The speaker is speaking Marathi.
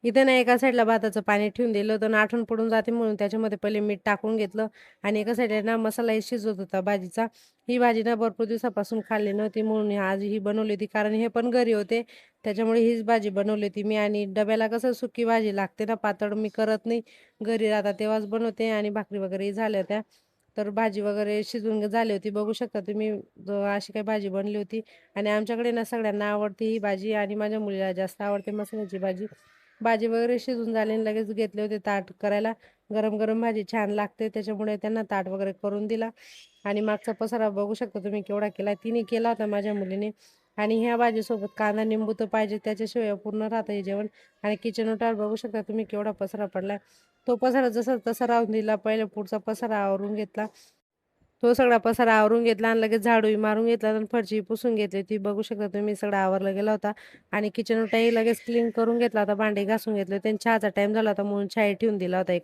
इथे ना एका साईडला भाताचं पाणी ठेवून दिलं होतं आणि आठवण पडून जाते म्हणून त्याच्यामध्ये पहिले मीठ टाकून घेतलं आणि एका साईडला ना मसालाही शिजत होता भाजीचा. ही भाजी ना भरपूर दिवसापासून खाल्ली नव्हती म्हणून आज ही बनवली होती. कारण हे पण घरी होते त्याच्यामुळे हीच भाजी बनवली होती मी आणि डब्याला कसं सुकी भाजी लागते ना, पातळ मी करत नाही. घरी राहतात तेव्हाच बनवते आणि भाकरी वगैरे झाल्या होत्या. तर भाजी वगैरे शिजून झाली होती. बघू शकता तुम्ही अशी काही भाजी बनली होती आणि आमच्याकडे ना सगळ्यांना आवडते ही भाजी आणि माझ्या मुलीला जास्त आवडते मसाल्याची भाजी. भाजी वगैरे शिजून झाली आणि लगेच घेतले होते ताट करायला. गरम-गरम भाजी छान लागते त्याच्यामुळे त्यांना ताट वगैरे करून दिला आणि मागचा पसारा बघू शकता तुम्ही केवढा केला. तिने केला होता माझ्या मुलीने आणि ह्या भाजीसोबत कांदा, निंबू तर पाहिजे त्याच्याशिवाय अपूर्ण राहतं हे जेवण आणि किचन ओट्यावर बघू शकता तुम्ही केवढा पसारा पडलाय. तो पसारा जसा तसा राहून दिला. पहिले पुढचा पसारा आवरून घेतला. तो सगळा पसारा आवरून घेतला आणि लगेच झाडूही मारून घेतला आणि फरशी पुसून घेतली ती बघू शकता तुम्ही सगळं आवरला गेला होता आणि किचन ओटाही लगेच क्लीन करून घेतला होता. भांडे घासून घेतले. त्यांनी चहाचा टाईम झाला होता म्हणून चहाही ठेवून दिला होता एका